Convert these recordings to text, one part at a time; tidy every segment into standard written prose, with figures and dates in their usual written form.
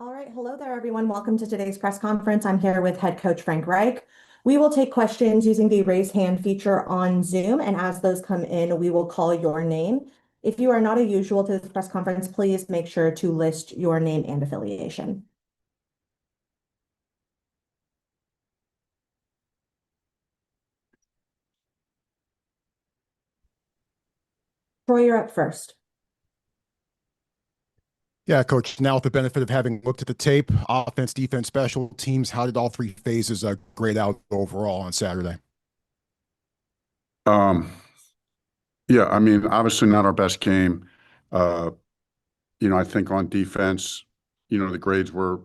All right. Hello there, everyone. Welcome to today's press conference. I'm here with head coach Frank Reich. We will take questions using the raise hand feature on Zoom, and as those come in, we will call your name. If you are not a usual to this press conference, please make sure to list your name and affiliation. Troy, you're up first. Yeah, Coach, now with the benefit of having looked at the tape, offense, defense, special teams, how did all three phases grade out overall on Saturday? Um, yeah, I mean, obviously not our best game. Uh, I think on defense, the grades were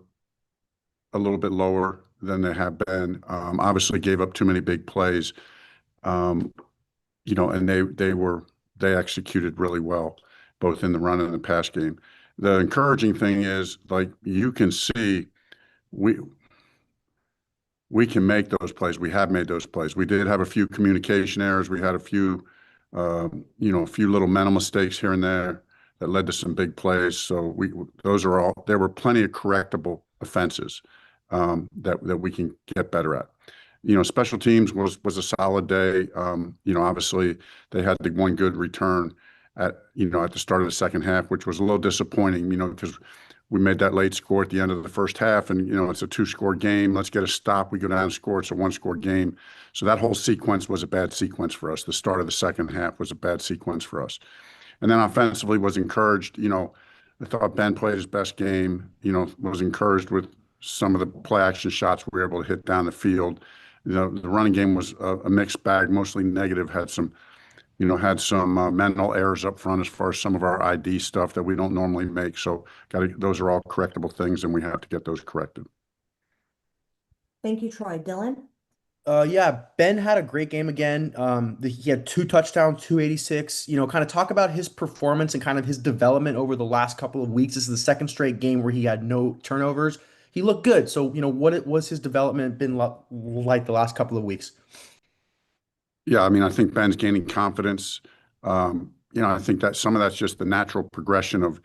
a little bit lower than they have been. Obviously gave up too many big plays. Um, and they executed really well, both in the run and the pass game. The encouraging thing is, like, you can see we we can make those plays. We have made those plays. We did have a few communication errors. We had a few little mental mistakes here and there that led to some big plays. So there were plenty of correctable offenses that we can get better at. Special teams was a solid day. Obviously they had the one good return at the start of the second half, which was a little disappointing, because we made that late score at the end of the first half, and it's a two-score game. Let's get a stop. We go down and score. It's a one-score game. So that whole sequence was a bad sequence for us. The start of the second half was a bad sequence for us. And then offensively was encouraged. I thought Ben played his best game. Was encouraged with some of the play action shots we were able to hit down the field. The running game was a mixed bag, mostly negative. Had some mental errors up front as far as some of our ID stuff that we don't normally make. So those are all correctable things, and we have to get those corrected. Thank you, Troy. Dylan? Yeah, Ben had a great game again. He had two touchdowns, 286. Kind of talk about his performance and kind of his development over the last couple of weeks. This is the second straight game where he had no turnovers. He looked good. So, what was his development been like the last couple of weeks? Yeah, I mean, I think Ben's gaining confidence. I think that some of that's just the natural progression of,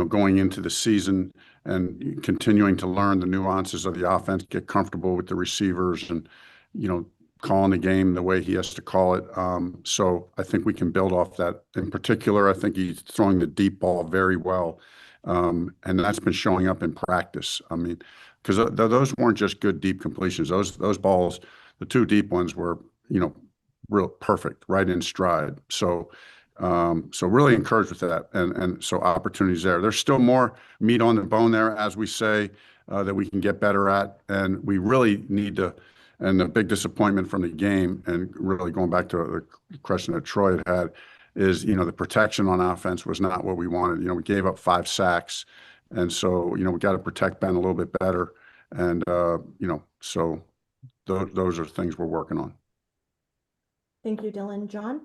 going into the season and continuing to learn the nuances of the offense, get comfortable with the receivers and, calling the game the way he has to call it. So I think we can build off that. In particular, I think he's throwing the deep ball very well. And that's been showing up in practice. I mean, because those weren't just good deep completions. Those balls, the two deep ones were, real perfect, right in stride. So really encouraged with that, and so opportunities there. There's still more meat on the bone there, as we say, that we can get better at, and we really need to. And the big disappointment from the game, and really going back to the question that Troy had, is the protection on offense was not what we wanted. We gave up 5 sacks, and so we got to protect Ben a little bit better, and so those are things we're working on. Thank you, Dylan. John?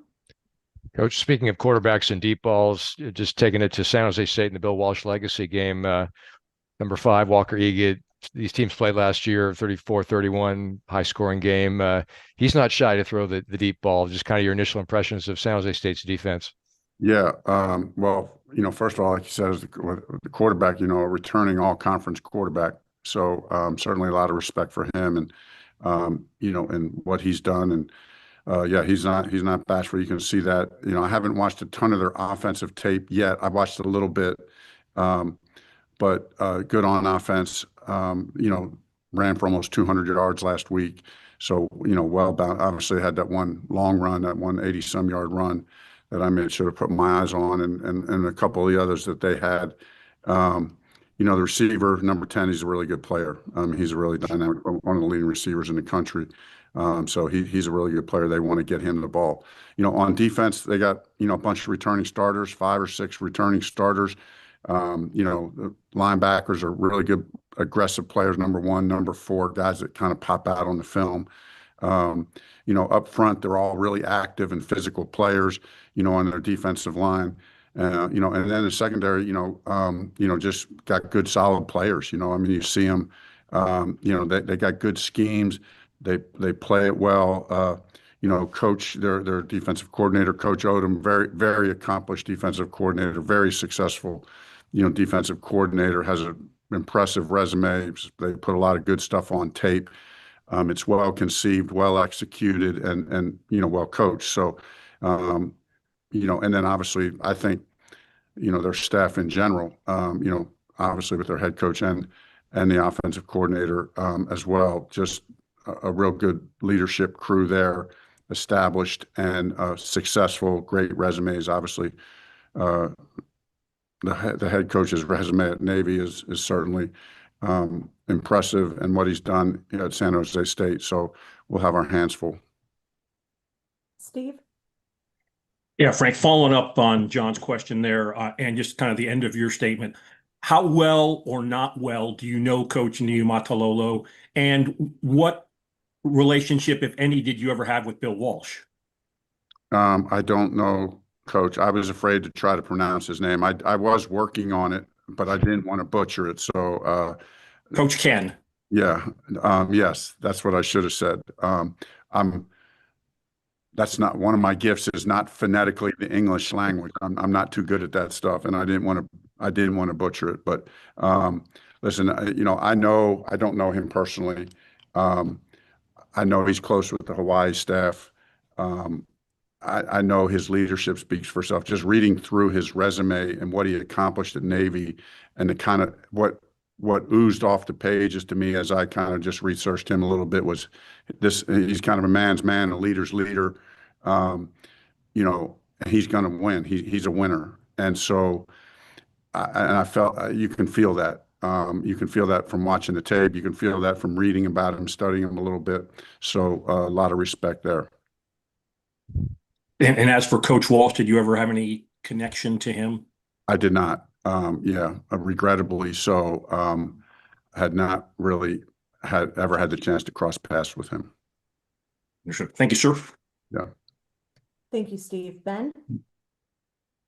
Coach, speaking of quarterbacks and deep balls, just taking it to San Jose State in the Bill Walsh legacy game, number 5, Walker Egan. These teams played last year, 34-31, high-scoring game. He's not shy to throw the deep ball. Just kind of your initial impressions of San Jose State's defense. Yeah, well, first of all, like you said, as the quarterback, a returning all-conference quarterback. So certainly a lot of respect for him and, and what he's done. And yeah, he's not bashful. You can see that. I haven't watched a ton of their offensive tape yet. I've watched a little bit, but good on offense. Ran for almost 200 yards last week. So, well bound. Obviously had that one long run, that 180-some yard run that I made sure to put my eyes on, and a couple of the others that they had. The receiver, number 10, he's a really good player. He's a really dynamic, one of the leading receivers in the country. So he's a really good player. They want to get him the ball. On defense, they got, a bunch of returning starters, 5 or 6 returning starters. The linebackers are really good, aggressive players, number 1, number 4, guys that kind of pop out on the film. Up front, they're all really active and physical players, on their defensive line. And then the secondary, just got good, solid players. I mean, you see them, they got good schemes. They play it well. Coach, their defensive coordinator, Coach Odom, very, very accomplished defensive coordinator, very successful, defensive coordinator, has a impressive resume. They put a lot of good stuff on tape. It's well conceived, well executed, and well coached. So, and then obviously, I think their staff in general, obviously with their head coach and the offensive coordinator as well, just a real good leadership crew there, established and successful, great resumes. Obviously, the head coach's resume at Navy is certainly impressive, and what he's done at San Jose State. So we'll have our hands full. Steve? Yeah, Frank, following up on John's question there, and just kind of the end of your statement, how well or not well do you know Coach Niumatalolo, and what relationship, if any, did you ever have with Bill Walsh? I don't know, Coach. I was afraid to try to pronounce his name. I was working on it, but I didn't want to butcher it. So, Coach Ken. yeah, yes, that's what I should have said. That's not one of my gifts, is not phonetically the English language. I'm not too good at that stuff, and I didn't want to butcher it. But listen, I don't know him personally. I know he's close with the Hawaii staff. I know his leadership speaks for itself. Just reading through his resume and what he accomplished at Navy, and the kind of what oozed off the pages to me as I kind of just researched him a little bit was this: he's kind of a man's man, a leader's leader. And he's going to win. He's a winner, and so I felt you can feel that. You can feel that from watching the tape. You can feel that from reading about him, studying him a little bit. So a lot of respect there. And as for Coach Walsh, did you ever have any connection to him? I did not. Regrettably so. Had not really ever had the chance to cross paths with him. Thank you, sir. Yeah. Thank you, Steve. Ben?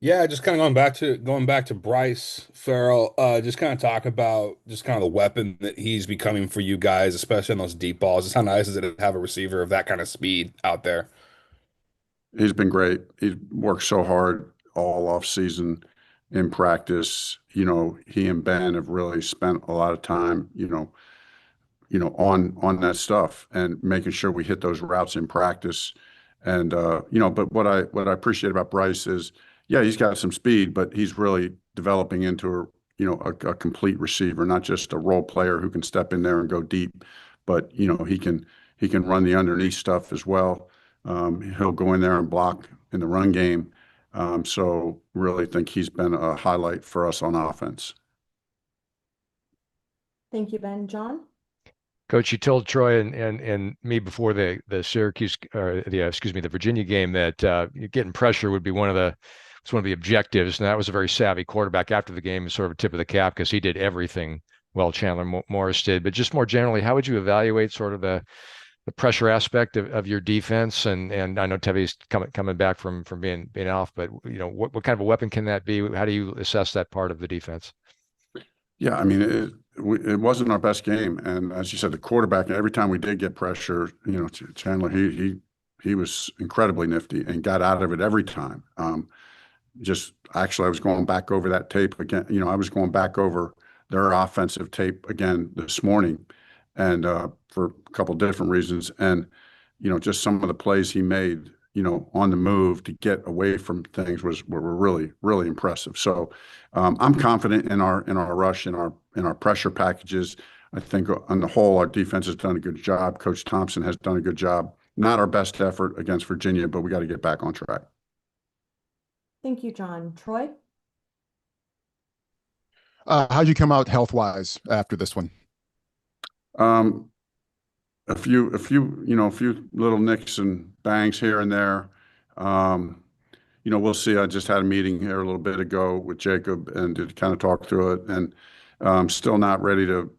Yeah, just kind of going back to Bryce Farrell, just kind of talk about just kind of the weapon that he's becoming for you guys, especially on those deep balls. Just how nice is it to have a receiver of that kind of speed out there? He's been great. He's worked so hard all off season in practice. He and Ben have really spent a lot of time, on that stuff and making sure we hit those routes in practice. And but what I appreciate about Bryce is, yeah, he's got some speed, but he's really developing into a complete receiver, not just a role player who can step in there and go deep, but he can run the underneath stuff as well. He'll go in there and block in the run game. So really think he's been a highlight for us on offense. Thank you, Ben. John? Coach, you told Troy and me before the Syracuse or the Virginia game that getting pressure would be one of the objectives, and that was a very savvy quarterback. After the game, sort of a tip of the cap because he did everything well Chandler Morris did. But just more generally, how would you evaluate sort of the pressure aspect of your defense? And I know Teve's coming back from being off, but what kind of a weapon can that be? How do you assess that part of the defense? Yeah, I mean, it wasn't our best game, and as you said, the quarterback. Every time we did get pressure, Chandler, he was incredibly nifty and got out of it every time. Actually, I was going back over that tape again. I was going back over their offensive tape again this morning, and for a couple different reasons, and just some of the plays he made, on the move to get away from things were really, really impressive. So I'm confident in our rush, in our pressure packages. I think on the whole, our defense has done a good job. Coach Thompson has done a good job. Not our best effort against Virginia, but we got to get back on track. Thank you, John. Troy? How'd you come out health-wise after this one? A few little nicks and bangs here and there. We'll see. I just had a meeting here a little bit ago with Jacob and to kind of talk through it, and still not ready to,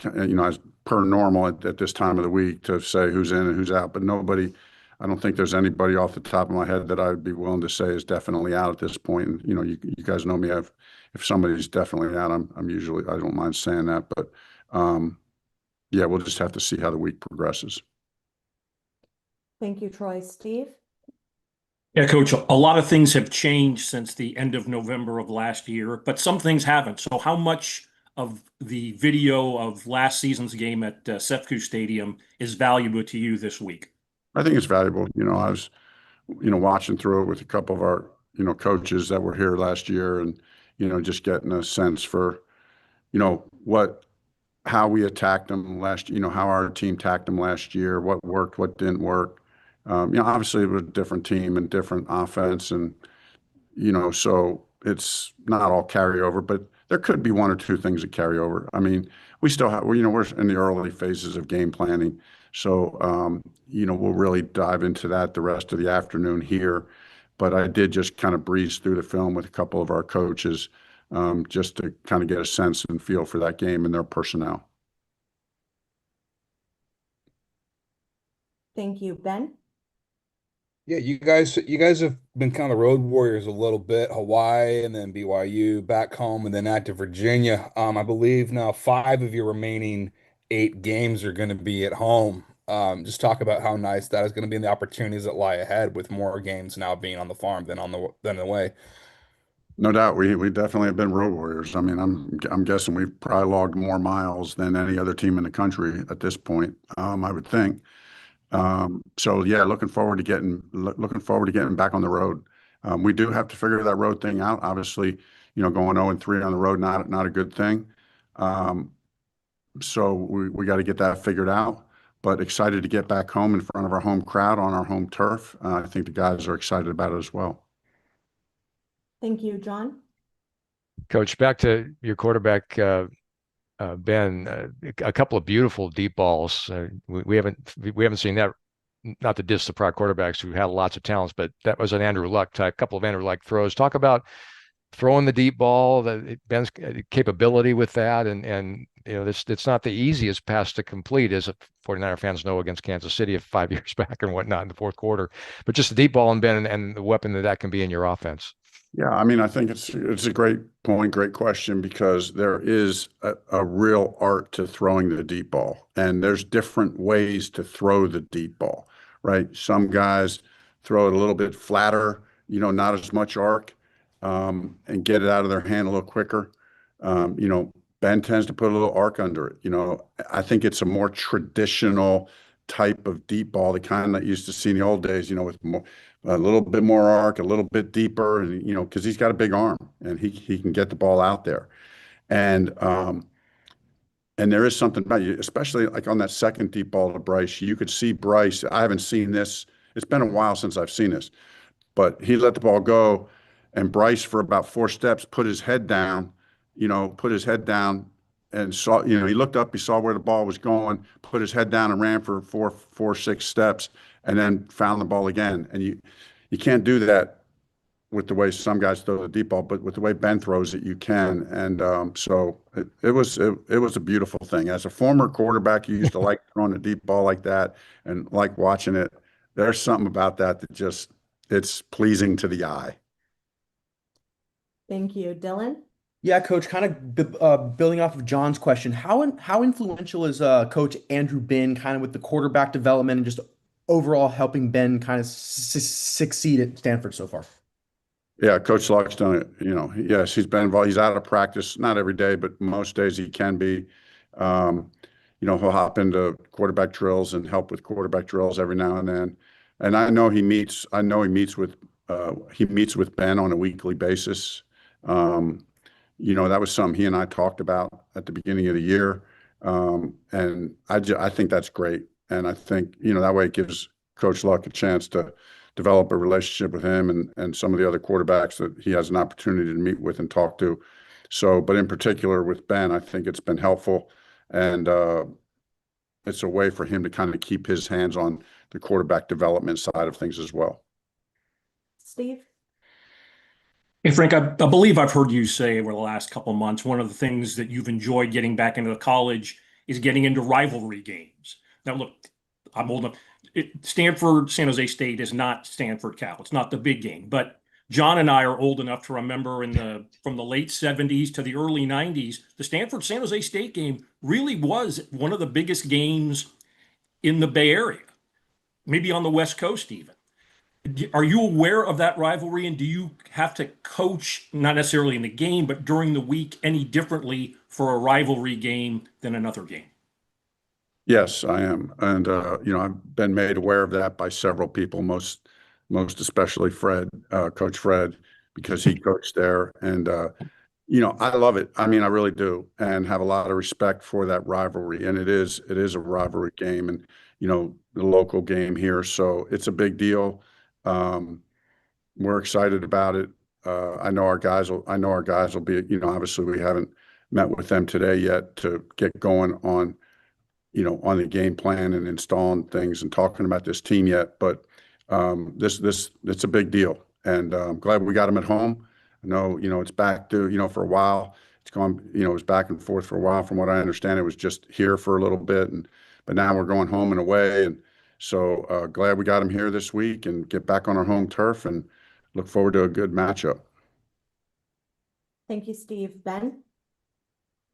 as per normal at this time of the week, to say who's in and who's out. But I don't think there's anybody off the top of my head that I would be willing to say is definitely out at this point. And you guys know me. If somebody's definitely out, I don't mind saying that, but. Yeah, we'll just have to see how the week progresses. Thank you, Troy. Steve? Yeah, Coach, a lot of things have changed since the end of November of last year, but some things haven't. So how much of the video of last season's game at Sefco Stadium is valuable to you this week? I think it's valuable. I was, watching through it with a couple of our, coaches that were here last year, and, just getting a sense for, how we attacked them last, how our team attacked them last year, what worked, what didn't work. Obviously it was a different team and different offense, and so it's not all carryover, but there could be one or two things that carry over. I mean, we still have, we're in the early phases of game planning. So, we'll really dive into that the rest of the afternoon here. But I did just kind of breeze through the film with a couple of our coaches, just to kind of get a sense and feel for that game and their personnel. Thank you. Ben? Yeah, you guys have been kind of road warriors a little bit, Hawaii and then BYU, back home and then out to Virginia. I believe now 5 of your remaining 8 games are going to be at home. Just talk about how nice that is going to be and the opportunities that lie ahead with more games now being on the farm than the way. No doubt, we definitely have been road warriors. I mean, I'm guessing we've probably logged more miles than any other team in the country at this point. I would think. So yeah, looking forward to getting back on the road. We do have to figure that road thing out. Obviously, going 0-3 on the road, not a good thing. So we got to get that figured out. But excited to get back home in front of our home crowd on our home turf. I think the guys are excited about it as well. Thank you. John? Coach, back to your quarterback, Ben, a couple of beautiful deep balls. We haven't seen that. Not to diss the prior quarterbacks who had lots of talents, but that was an Andrew Luck type, couple of Andrew Luck throws. Talk about throwing the deep ball, Ben's capability with that, and it's not the easiest pass to complete, as 49er fans know, against Kansas City 5 years back and whatnot in the fourth quarter. But just the deep ball and Ben and the weapon that can be in your offense. Yeah, I mean, I think it's a great point, great question, because there is a real art to throwing the deep ball, and there's different ways to throw the deep ball, right? Some guys throw it a little bit flatter, not as much arc, and get it out of their hand a little quicker. Ben tends to put a little arc under it. I think it's a more traditional type of deep ball, the kind that you used to see in the old days, with more, a little bit more arc, a little bit deeper, and because he's got a big arm and he can get the ball out there. And there is something about you, especially like on that second deep ball to Bryce. You could see Bryce. I haven't seen this. It's been a while since I've seen this, but he let the ball go, and Bryce for about 4 steps put his head down, and saw, he looked up, he saw where the ball was going, put his head down and ran for 6 steps, and then found the ball again. And you can't do that with the way some guys throw the deep ball, but with the way Ben throws it, you can. And so it was a beautiful thing. As a former quarterback, you used to like throwing a deep ball like that and like watching it. There's something about that just, it's pleasing to the eye. Thank you. Dylan? Yeah, Coach, kind of building off of John's question, how influential is Coach Andrew been kind of with the quarterback development and just overall helping Ben kind of succeed at Stanford so far? Yeah, Coach Luck's done it. Yes, he's been involved. He's out of practice, not every day, but most days he can be. He'll hop into quarterback drills and help with quarterback drills every now and then. And I know he meets with Ben on a weekly basis. That was something he and I talked about at the beginning of the year. And I think that's great. And I think, that way it gives Coach Luck a chance to develop a relationship with him and some of the other quarterbacks that he has an opportunity to meet with and talk to. So, but in particular with Ben, I think it's been helpful. And it's a way for him to kind of keep his hands on the quarterback development side of things as well. Steve? Hey, Frank, I believe I've heard you say over the last couple of months, one of the things that you've enjoyed getting back into the college is getting into rivalry games. Now, look, I'm old enough. Stanford, San Jose State is not Stanford Cal. It's not the big game. But John and I are old enough to remember from the late 70s to the early 90s, the Stanford San Jose State game really was one of the biggest games in the Bay Area, maybe on the West Coast even. Are you aware of that rivalry, and do you have to coach, not necessarily in the game, but during the week, any differently for a rivalry game than another game? Yes, I am. And I've been made aware of that by several people, most especially Fred, Coach Fred, because he coached there. And I love it. I mean, I really do, and have a lot of respect for that rivalry. And it is a rivalry game, and the local game here, so it's a big deal. Um, we're excited about it. I know our guys will be, obviously we haven't met with them today yet to get going on the game plan and installing things and talking about this team yet, but this it's a big deal, and I'm glad we got him at home. I know, it's back to, for a while. It's gone, it was back and forth for a while. From what I understand, it was just here for a little bit, but now we're going home and away, and so glad we got him here this week and get back on our home turf and look forward to a good matchup. Thank you, Steve. Ben?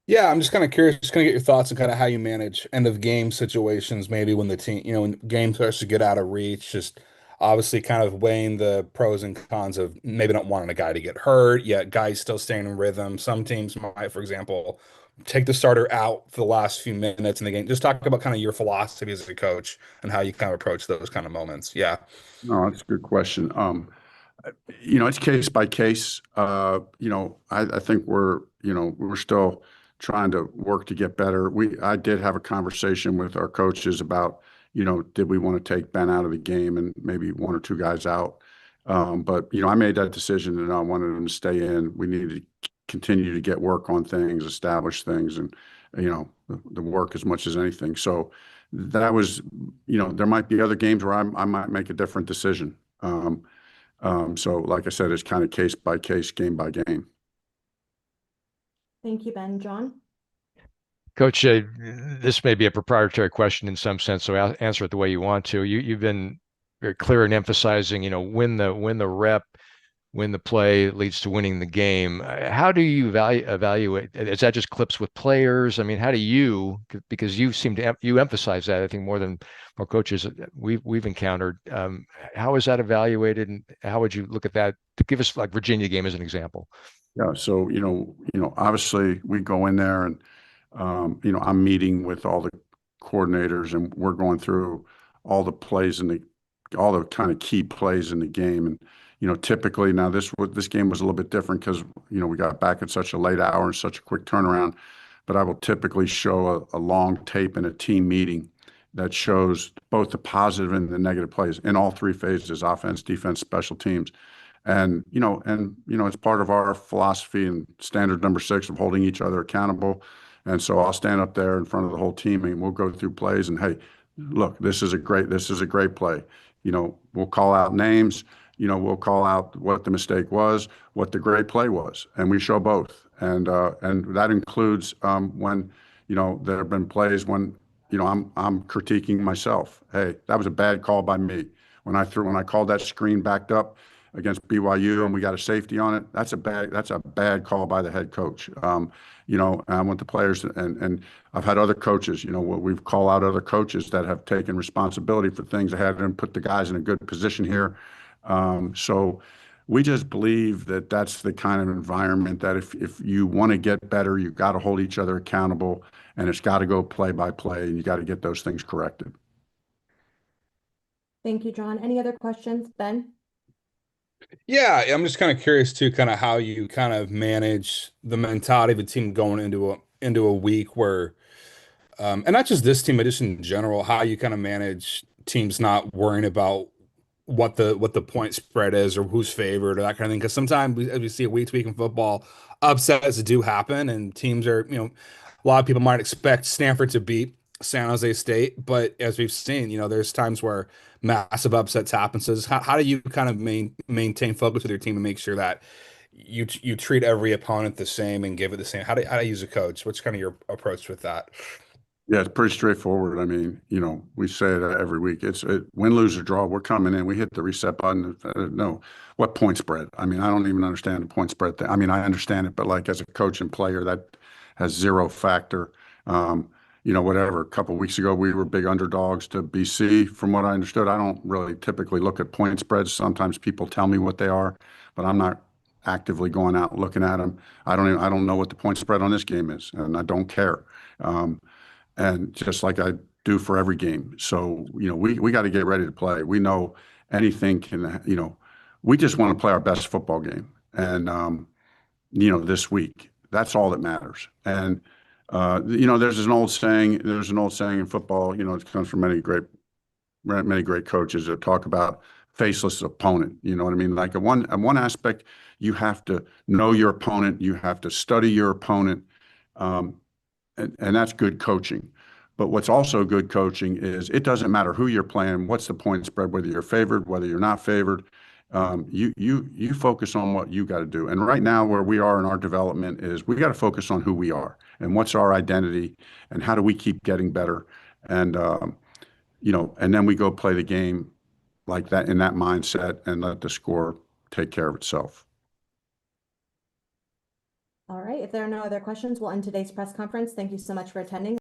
Yeah, I'm just kind of curious, just kind of get your thoughts on kind of how you manage end of game situations, maybe when the team, when the game starts to get out of reach, just obviously kind of weighing the pros and cons of maybe not wanting a guy to get hurt, yet guys still staying in rhythm. Some teams might, for example, take the starter out for the last few minutes in the game. Just talk about kind of your philosophy as a coach and how you kind of approach those kind of moments. Yeah. No, that's a good question. It's case by case. I think we're still trying to work to get better. I did have a conversation with our coaches about, did we want to take Ben out of the game and maybe one or two guys out? But I made that decision and I wanted him to stay in. We needed to continue to get work on things, establish things, and the work as much as anything. So that was, there might be other games where I might make a different decision. So like I said, it's kind of case by case, game by game. Thank you, Ben. John? Coach, this may be a proprietary question in some sense, so answer it the way you want to. You've been very clear in emphasizing, win the rep, win the play leads to winning the game. How do you evaluate? Is that just clips with players? I mean, how do you? Because you seem to you emphasize that, I think, more than more coaches we've encountered. How is that evaluated, and how would you look at that? To give us like Virginia game as an example. Yeah. So obviously we go in there and I'm meeting with all the coordinators and we're going through all the plays and all the kind of key plays in the game. And typically now this game was a little bit different because we got back at such a late hour and such a quick turnaround. But I will typically show a long tape in a team meeting that shows both the positive and the negative plays in all three phases: offense, defense, special teams. It's part of our philosophy and standard number 6 of holding each other accountable. And so I'll stand up there in front of the whole team and we'll go through plays and, hey, look, this is a great play. We'll call out names, we'll call out what the mistake was, what the great play was, and we show both. And that includes when, there have been plays when, I'm critiquing myself. Hey, that was a bad call by me. When I called that screen backed up against BYU and we got a safety on it, that's a bad call by the head coach. I want the players and I've had other coaches, we've called out other coaches that have taken responsibility for things that hadn't put the guys in a good position here. So we just believe that that's the kind of environment that if you want to get better, you got to hold each other accountable, and it's got to go play by play, and you got to get those things corrected. Thank you, John. Any other questions, Ben? Yeah, I'm just kind of curious too, kind of how you kind of manage the mentality of a team going into a week where, and not just this team, but just in general, how you kind of manage teams not worrying about what the point spread is or who's favored or that kind of thing. Because sometimes as we see it week to week in football, upsets do happen, and teams are, a lot of people might expect Stanford to beat San Jose State, but as we've seen, there's times where massive upsets happen. So how do you kind of maintain focus with your team and make sure that you treat every opponent the same and give it the same? How do you use a coach? What's kind of your approach with that? Yeah, it's pretty straightforward. I mean, we say it every week. It's win, lose, or draw. We're coming in. We hit the reset button. No, what point spread? I mean, I don't even understand the point spread thing. I mean, I understand it, but like as a coach and player, that has zero factor. whatever. A couple of weeks ago, we were big underdogs to BC. From what I understood, I don't really typically look at point spreads. Sometimes people tell me what they are, but I'm not actively going out looking at them. I don't know what the point spread on this game is, and I don't care. And just like I do for every game. So, we got to get ready to play. We know anything can, we just want to play our best football game. And, this week, that's all that matters. And, there's an old saying in football, it comes from many great coaches that talk about faceless opponent. You know what I mean? Like at one aspect, you have to know your opponent. You have to study your opponent. And that's good coaching. But what's also good coaching is it doesn't matter who you're playing, what's the point spread, whether you're favored, whether you're not favored. You focus on what you got to do. And right now, where we are in our development is we got to focus on who we are and what's our identity and how do we keep getting better. And and then we go play the game like that in that mindset and let the score take care of itself. All right. If there are no other questions, we'll end today's press conference. Thank you so much for attending.